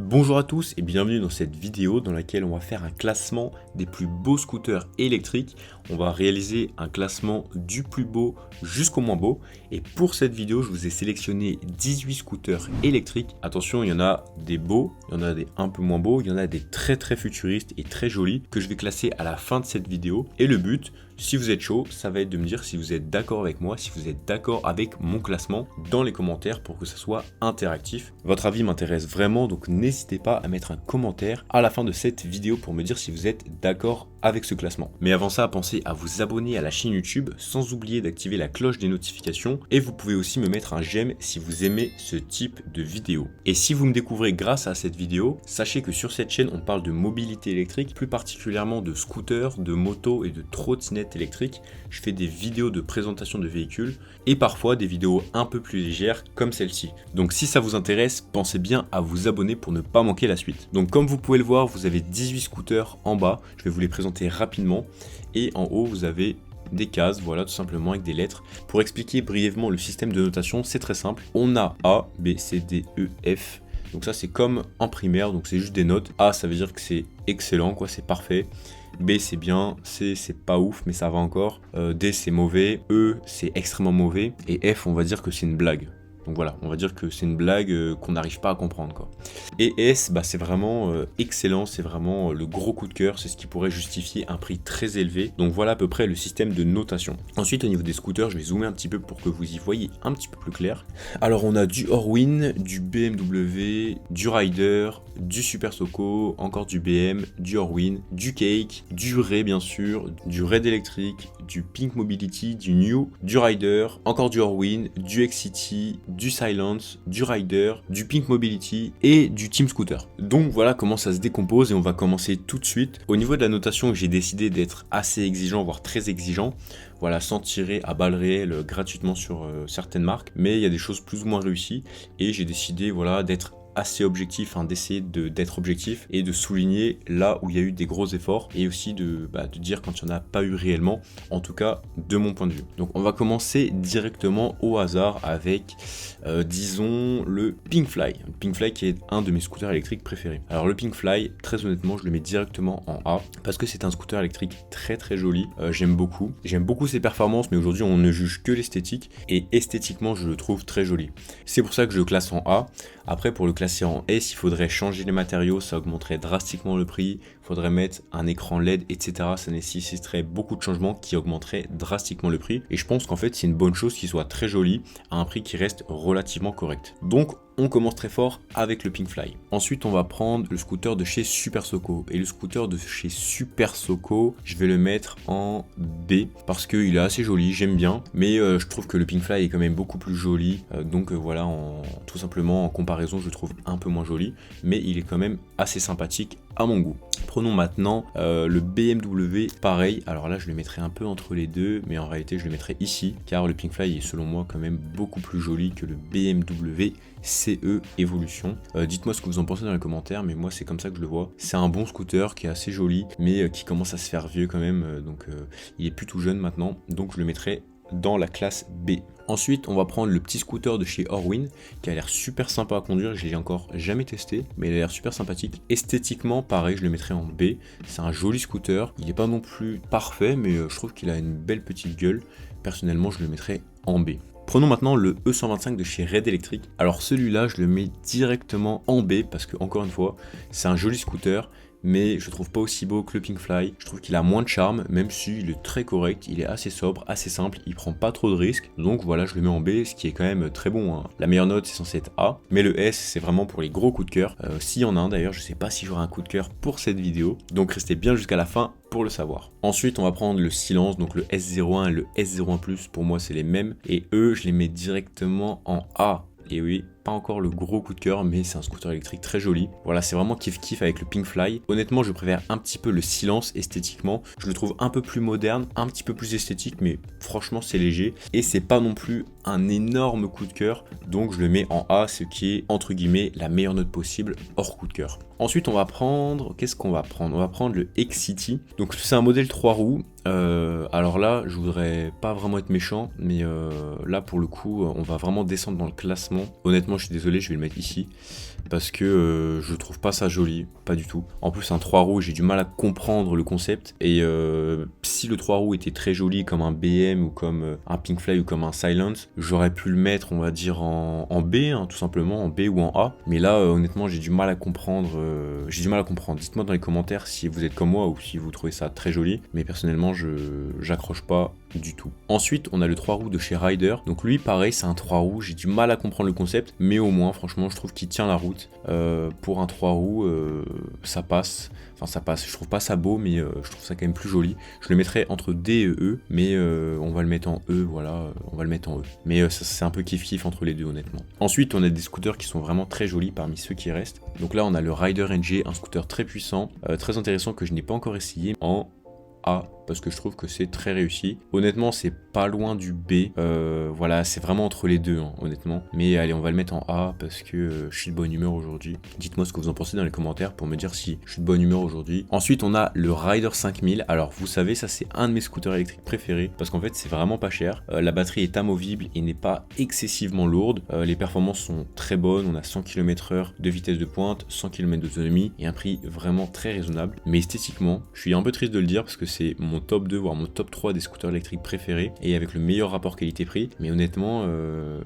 Bonjour à tous et bienvenue dans cette vidéo dans laquelle on va faire un classement des plus beaux scooters électriques. On va réaliser un classement du plus beau jusqu'au moins beau. Et pour cette vidéo, je vous ai sélectionné 18 scooters électriques. Attention, il y en a des beaux, il y en a des un peu moins beaux, il y en a des très futuristes et très jolis que je vais classer à la fin de cette vidéo. Et le but, si vous êtes chaud, ça va être de me dire si vous êtes d'accord avec moi, si vous êtes d'accord avec mon classement dans les commentaires pour que ça soit interactif. Votre avis m'intéresse vraiment, donc n'hésitez pas à mettre un commentaire à la fin de cette vidéo pour me dire si vous êtes d'accord avec ce classement. Mais avant ça, pensez à vous abonner à la chaîne YouTube sans oublier d'activer la cloche des notifications et vous pouvez aussi me mettre un j'aime si vous aimez ce type de vidéo. Et si vous me découvrez grâce à cette vidéo, sachez que sur cette chaîne on parle de mobilité électrique, plus particulièrement de scooters, de motos et de trottinettes électriques. Je fais des vidéos de présentation de véhicules et parfois des vidéos un peu plus légères comme celle-ci. Donc si ça vous intéresse, pensez bien à vous abonner pour ne pas manquer la suite. Donc comme vous pouvez le voir, vous avez 18 scooters en bas, je vais vous les présenter rapidement et en haut vous avez des cases, voilà, tout simplement avec des lettres. Pour expliquer brièvement le système de notation, c'est très simple. On a A, B, C, D, E, F. Donc ça c'est comme en primaire, donc c'est juste des notes. A ça veut dire que c'est excellent, quoi, c'est parfait. B c'est bien, C c'est pas ouf mais ça va encore. D c'est mauvais, E c'est extrêmement mauvais et F on va dire que c'est une blague. Donc voilà, on va dire que c'est une blague qu'on n'arrive pas à comprendre, quoi. Et S, c'est vraiment excellent, c'est vraiment le gros coup de cœur, c'est ce qui pourrait justifier un prix très élevé. Donc voilà à peu près le système de notation. Ensuite au niveau des scooters, je vais zoomer un petit peu pour que vous y voyez un petit peu plus clair. Alors on a du Horween, du BMW, du Rider, du Super Soco, encore du BM, du Horween, du Cake, du Ray bien sûr, du Red Electric, du Pink Mobility, du New, du Rider, encore du Horween, du X-City, du Silence, du Rider, du Pink Mobility et du Team Scooter. Donc voilà comment ça se décompose et on va commencer tout de suite. Au niveau de la notation, j'ai décidé d'être assez exigeant, voire très exigeant. Voilà, sans tirer à balles réelles gratuitement sur certaines marques, mais il y a des choses plus ou moins réussies et j'ai décidé voilà d'être assez objectif, d'essayer d'être objectif et de souligner là où il y a eu des gros efforts et aussi de dire quand il n'y en a pas eu réellement, en tout cas de mon point de vue. Donc on va commencer directement au hasard avec disons le Pinkfly. Le Pinkfly qui est un de mes scooters électriques préférés. Alors le Pinkfly, très honnêtement, je le mets directement en A parce que c'est un scooter électrique très joli. J'aime beaucoup ses performances, mais aujourd'hui on ne juge que l'esthétique et esthétiquement je le trouve très joli. C'est pour ça que je le classe en A. Après pour le classer en S, il faudrait changer les matériaux, ça augmenterait drastiquement le prix, il faudrait mettre un écran LED, etc. Ça nécessiterait beaucoup de changements qui augmenteraient drastiquement le prix. Et je pense qu'en fait c'est une bonne chose qu'il soit très joli à un prix qui reste relativement correct. Donc on commence très fort avec le Pinkfly. Ensuite on va prendre le scooter de chez Super Soco. Et le scooter de chez Super Soco, je vais le mettre en B parce qu'il est assez joli, j'aime bien. Mais je trouve que le Pinkfly est quand même beaucoup plus joli. Donc voilà, tout simplement en comparaison je le trouve un peu moins joli. Mais il est quand même assez sympathique à mon goût. Prenons maintenant le BMW, pareil, alors là je le mettrai un peu entre les deux, mais en réalité je le mettrai ici, car le Pinkfly est selon moi quand même beaucoup plus joli que le BMW CE Evolution. Dites-moi ce que vous en pensez dans les commentaires, mais moi c'est comme ça que je le vois. C'est un bon scooter qui est assez joli, mais qui commence à se faire vieux quand même, donc il est plus tout jeune maintenant, donc je le mettrai dans la classe B. Ensuite, on va prendre le petit scooter de chez Horween qui a l'air super sympa à conduire, je l'ai encore jamais testé, mais il a l'air super sympathique. Esthétiquement, pareil, je le mettrai en B. C'est un joli scooter, il n'est pas non plus parfait, mais je trouve qu'il a une belle petite gueule. Personnellement, je le mettrai en B. Prenons maintenant le E125 de chez Red Electric. Alors celui-là, je le mets directement en B parce que, encore une fois, c'est un joli scooter, mais je trouve pas aussi beau que le Pinkfly. Je trouve qu'il a moins de charme, même s'il est très correct, il est assez sobre, assez simple, il prend pas trop de risques. Donc voilà, je le mets en B, ce qui est quand même très bon. La meilleure note, c'est censé être A, mais le S, c'est vraiment pour les gros coups de cœur. S'il y en a un d'ailleurs, je sais pas si j'aurai un coup de cœur pour cette vidéo, donc restez bien jusqu'à la fin pour le savoir. Ensuite, on va prendre le Silence, donc le S01 et le S01+, pour moi c'est les mêmes, et eux, je les mets directement en A. Et oui, pas encore le gros coup de cœur, mais c'est un scooter électrique très joli. Voilà, c'est vraiment kiff avec le Pinkfly. Honnêtement, je préfère un petit peu le Silence esthétiquement. Je le trouve un peu plus moderne, un petit peu plus esthétique, mais franchement, c'est léger. Et c'est pas non plus un énorme coup de cœur, donc je le mets en A, ce qui est entre guillemets la meilleure note possible hors coup de cœur. Ensuite, on va prendre, qu'est-ce qu'on va prendre? On va prendre le X-City. Donc c'est un modèle 3 roues. Alors là, je voudrais pas vraiment être méchant, mais là pour le coup, on va vraiment descendre dans le classement. Honnêtement, je suis désolé, je vais le mettre ici. parce que je trouve pas ça joli, pas du tout. En plus un 3 roues, j'ai du mal à comprendre le concept, et si le 3 roues était très joli comme un BM ou comme un Pinkfly ou comme un Silence, j'aurais pu le mettre, on va dire, en B, hein, tout simplement, en B ou en A. Mais là, honnêtement, j'ai du mal à comprendre. Dites-moi dans les commentaires si vous êtes comme moi ou si vous trouvez ça très joli. Mais personnellement, j'accroche pas du tout. Ensuite, on a le 3 roues de chez Ryder. Donc lui, pareil, c'est un 3 roues. J'ai du mal à comprendre le concept, mais au moins, franchement, je trouve qu'il tient la route. Pour un 3 roues, ça passe. Enfin, ça passe. Je trouve pas ça beau, mais je trouve ça quand même plus joli. Je le mettrais entre D et E, mais on va le mettre en E, voilà. On va le mettre en E. Mais c'est un peu kiff-kiff entre les deux, honnêtement. Ensuite, on a des scooters qui sont vraiment très jolis parmi ceux qui restent. Donc là, on a le Ryder NG, un scooter très puissant, très intéressant que je n'ai pas encore essayé, en A, parce que je trouve que c'est très réussi. Honnêtement, c'est pas loin du B. Voilà, c'est vraiment entre les deux, hein, honnêtement. Mais allez, on va le mettre en A parce que je suis de bonne humeur aujourd'hui. Dites-moi ce que vous en pensez dans les commentaires pour me dire si je suis de bonne humeur aujourd'hui. Ensuite, on a le Ryder 5000. Alors, vous savez, ça c'est un de mes scooters électriques préférés parce qu'en fait, c'est vraiment pas cher. La batterie est amovible et n'est pas excessivement lourde. Les performances sont très bonnes. On a 100 km/h de vitesse de pointe, 100 km d'autonomie et un prix vraiment très raisonnable. Mais esthétiquement, je suis un peu triste de le dire parce que c'est mon top 2 voire mon top 3 des scooters électriques préférés et avec le meilleur rapport qualité-prix, mais honnêtement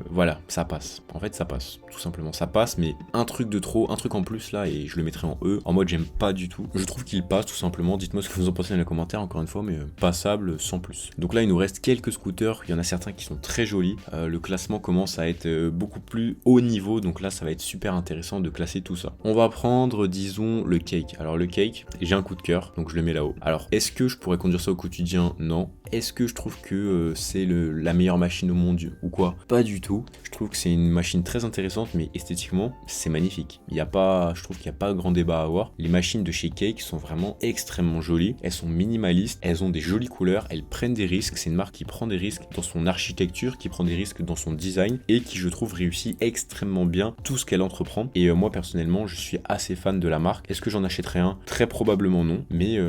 voilà, ça passe. En fait ça passe, tout simplement ça passe, mais un truc de trop, un truc en plus là, et je le mettrai en E, en mode j'aime pas du tout. Je trouve qu'il passe tout simplement, dites-moi ce que vous en pensez dans les commentaires encore une fois, mais passable sans plus. Donc là il nous reste quelques scooters, il y en a certains qui sont très jolis, le classement commence à être beaucoup plus haut niveau, donc là ça va être super intéressant de classer tout ça. On va prendre disons le Cake. Alors le Cake, j'ai un coup de cœur, donc je le mets là-haut. Alors est-ce que je pourrais conduire ça au quotidien? Non. Est-ce que je trouve que c'est la meilleure machine au monde ou quoi? Pas du tout. Je trouve que c'est une machine très intéressante, mais esthétiquement, c'est magnifique. Je trouve qu'il n'y a pas grand débat à avoir. Les machines de chez Cake sont vraiment extrêmement jolies. Elles sont minimalistes, elles ont des jolies couleurs, elles prennent des risques. C'est une marque qui prend des risques dans son architecture, qui prend des risques dans son design et qui, je trouve, réussit extrêmement bien tout ce qu'elle entreprend. Et moi, personnellement, je suis assez fan de la marque. Est-ce que j'en achèterai un? Très probablement non, mais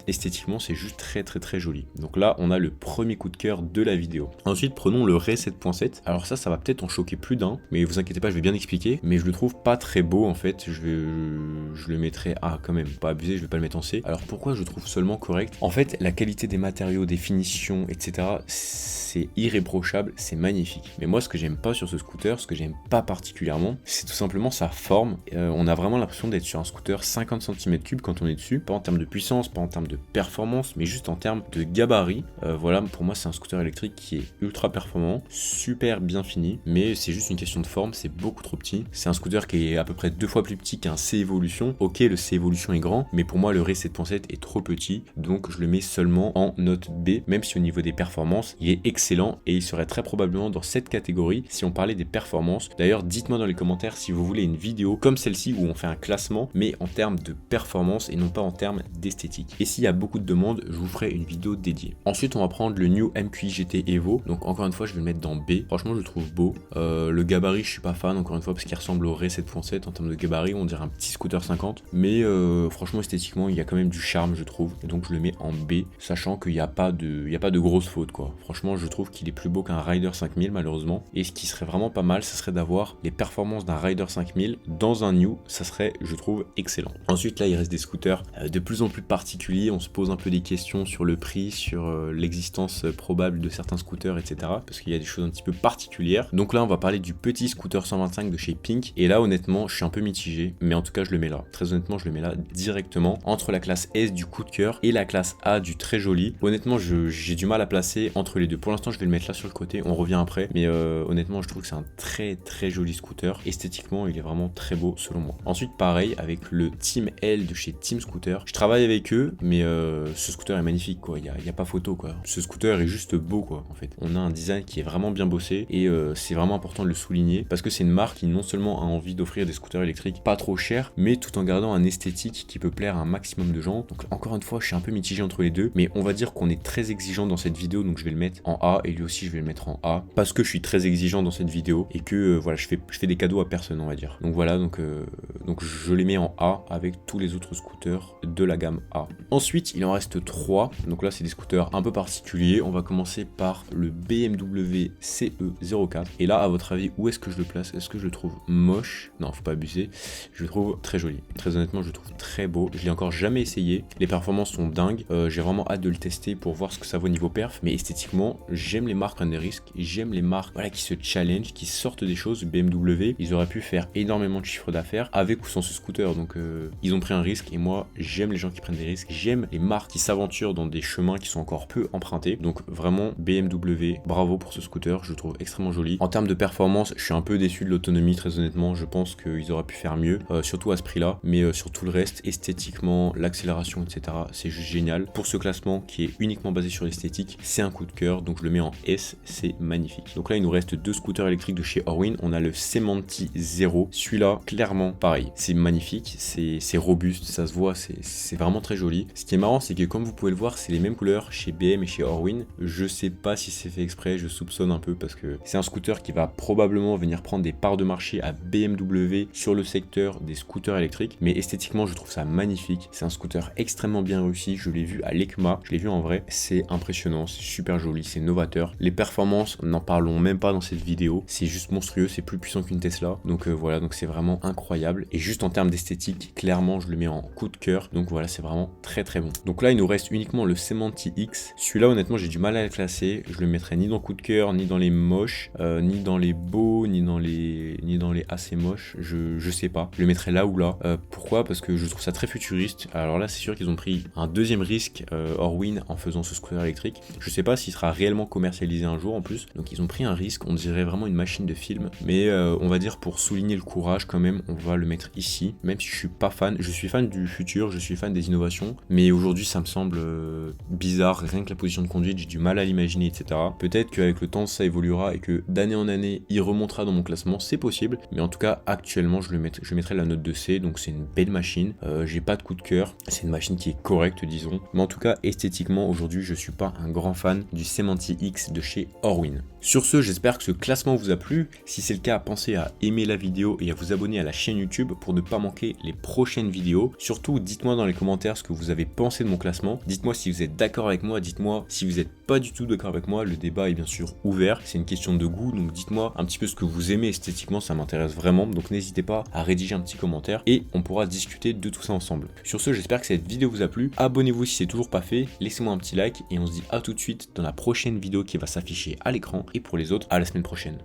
esthétiquement, c'est juste très très très joli. Donc là, on a le premier coup de cœur de la vidéo. Ensuite, prenons le Ray 7.7. Alors ça va peut-être en choquer plus d'un, mais vous inquiétez pas, je vais bien expliquer. Mais je le trouve pas très beau en fait. Je le mettrai A quand même, pas abusé, je vais pas le mettre en C. Alors pourquoi je le trouve seulement correct? En fait, la qualité des matériaux, des finitions, etc., c'est irréprochable, c'est magnifique. Mais moi, ce que j'aime pas sur ce scooter, ce que j'aime pas particulièrement, c'est tout simplement sa forme. On a vraiment l'impression d'être sur un scooter 50 cm3 quand on est dessus, pas en termes de puissance, pas en termes de performance, mais juste en termes de gabarit. Voilà, pour moi, c'est un scooter électrique qui est ultra performant, super bien fini, mais c'est juste une question de forme, c'est beaucoup trop petit. C'est un scooter qui est à peu près 2 fois plus petit qu'un C Evolution. Ok, le C Evolution est grand, mais pour moi, le Ray 7.7 est trop petit, donc je le mets seulement en note B, même si au niveau des performances, il est excellent et il serait très probablement dans cette catégorie si on parlait des performances. D'ailleurs, dites-moi dans les commentaires si vous voulez une vidéo comme celle-ci où on fait un classement, mais en termes de performance et non pas en termes d'esthétique. Et s'il y a beaucoup de demandes, je vous ferai une vidéo dédiée. Ensuite, on va prendre le New MQI GT Evo. Donc encore une fois, je vais le mettre dans B. Franchement, je le trouve beau. Le gabarit, je suis pas fan, encore une fois, parce qu'il ressemble au Ray 7.7 en termes de gabarit. On dirait un petit scooter 50. Mais franchement, esthétiquement, il y a quand même du charme, je trouve. Et donc, je le mets en B, sachant qu'il n'y a pas de grosses fautes, quoi. Franchement, je trouve qu'il est plus beau qu'un Ryder 5000, malheureusement. Et ce qui serait vraiment pas mal, ce serait d'avoir les performances d'un Ryder 5000 dans un New. Ça serait, je trouve, excellent. Ensuite, là, il reste des scooters de plus en plus particuliers. On se pose un peu des questions sur le prix, sur l'existence probable de certains scooters, etc. Parce qu'il y a des choses un petit peu particulières. Donc là, on va parler du petit scooter 125 de chez Pink. Et là, honnêtement, je suis un peu mitigé. Mais en tout cas, je le mets là. Très honnêtement, je le mets là directement entre la classe S du coup de cœur et la classe A du très joli. Honnêtement, j'ai du mal à placer entre les deux. Pour l'instant, je vais le mettre là sur le côté. On revient après. Mais honnêtement, je trouve que c'est un très très joli scooter. Esthétiquement, il est vraiment très beau selon moi. Ensuite, pareil, avec le Team L de chez Team Scooter. Je travaille avec eux, mais ce scooter est magnifique, quoi. Il y a pas photo, quoi. Ce scooter est juste beau, quoi, en fait. On a un design qui est vraiment bien bossé et c'est vraiment important de le souligner parce que c'est une marque qui non seulement a envie d'offrir des scooters électriques pas trop chers, mais tout en gardant un esthétique qui peut plaire à un maximum de gens. Donc encore une fois, je suis un peu mitigé entre les deux, mais on va dire qu'on est très exigeant dans cette vidéo, donc je vais le mettre en A et lui aussi je vais le mettre en A parce que je suis très exigeant dans cette vidéo et que voilà, je fais des cadeaux à personne, on va dire. Donc voilà, donc je les mets en A avec tous les autres scooters de la gamme A. Ensuite, il en reste 3. Donc là, c'est des scooters un peu particuliers. On va commencer par le BMW CE04. Et là, à votre avis, où est-ce que je le place? Est-ce que je le trouve moche? Non, faut pas abuser. Je le trouve très joli. Très honnêtement, je le trouve très beau. Je l'ai encore jamais essayé. Les performances sont dingues. J'ai vraiment hâte de le tester pour voir ce que ça vaut niveau perf. Mais esthétiquement, j'aime les marques prennent des risques. J'aime les marques qui se challenge, qui sortent des choses. BMW, ils auraient pu faire énormément de chiffre d'affaires avec ou sans ce scooter. Donc, ils ont pris un risque. Et moi, j'aime les gens qui prennent des risques. J'aime les marques qui s'aventurent dans des chemins qui sont encore peu empruntés. Donc, vraiment, BMW, bravo pour ce scooter. Je le trouve extrêmement joli. En termes de performance, je suis un peu déçu de l'autonomie, très honnêtement. Je pense qu'ils auraient pu faire mieux, surtout à ce prix-là. Mais sur tout le reste, esthétiquement, l'accélération, etc., c'est juste génial. Pour ce classement qui est uniquement basé sur l'esthétique, c'est un coup de cœur. Donc, je le mets en S. C'est magnifique. Donc là, il nous reste deux scooters électriques de chez Orwin. On a le Semanti Zero. Celui-là, clairement, pareil. C'est magnifique. C'est robuste. Ça se voit. C'est vraiment très joli. Ce qui est marrant, c'est que comme vous pouvez le voir, c'est les mêmes couleurs chez BM et chez Orwin. Je sais pas si c'est fait exprès. Je soupçonne un peu parce que c'est un scooter qui va probablement venir prendre des parts de marché à BMW sur le secteur des scooters électriques. Mais esthétiquement, je trouve ça magnifique. C'est un scooter extrêmement bien réussi. Je l'ai vu à l'ECMA. Je l'ai vu en vrai. C'est impressionnant. C'est super joli. C'est novateur. Les performances, n'en parlons même pas dans cette vidéo. C'est juste monstrueux. C'est plus puissant qu'une Tesla. Donc voilà. Donc c'est vraiment incroyable. Et juste en termes d'esthétique, clairement, je le mets en coup de cœur. Donc voilà, c'est vraiment très très bon. Donc là, il nous reste uniquement le Semanti X. Celui-là, honnêtement, j'ai du mal à le classer. Je le mettrai ni dans coup de cœur, ni dans les moches, ni dans les beaux, ni dans les assez moches. Je sais pas. Je le mettrai là ou là. Pourquoi? Parce que je trouve ça très futuriste. Alors là, c'est sûr qu'ils ont pris un deuxième risque, Orwin, en faisant ce scooter électrique. Je sais pas s'il sera réellement commercialisé un jour en plus. Donc ils ont pris un risque. On dirait vraiment une machine de film. Mais on va dire pour souligner le courage quand même, on va le mettre ici. Même si je suis pas fan. Je suis fan du futur. Je suis fan des innovations. Mais aujourd'hui, ça me semble bizarre. Rien que la position de conduite, j'ai du mal à l'imaginer, etc. Peut-être qu'avec le temps, ça évoluera et que d'année en année, il remontera dans mon classement. C'est possible. Mais en tout cas, actuellement, je mettrai la note de C. Donc c'est une belle machine. J'ai pas de coup de cœur. C'est une machine qui est correcte, disons. Mais en tout cas, esthétiquement, aujourd'hui, je suis pas un grand fan du Semanti X de chez Orwin. Sur ce, j'espère que ce classement vous a plu. Si c'est le cas, pensez à aimer la vidéo et à vous abonner à la chaîne YouTube pour ne pas manquer les prochaines vidéos. Surtout, dites-moi dans les commentaires ce que vous avez pensé de mon classement. Dites-moi si vous êtes d'accord avec moi. Dites-moi si vous n'êtes pas du tout d'accord avec moi. Le débat est bien sûr ouvert. C'est une question de goût. Donc dites-moi un petit peu ce que vous aimez esthétiquement. Ça m'intéresse vraiment. Donc n'hésitez pas à rédiger un petit commentaire et on pourra discuter de tout ça ensemble. Sur ce, j'espère que cette vidéo vous a plu. Abonnez-vous si c'est toujours pas fait. Laissez-moi un petit like et on se dit à tout de suite dans la prochaine vidéo qui va s'afficher à l'écran. Et pour les autres, à la semaine prochaine.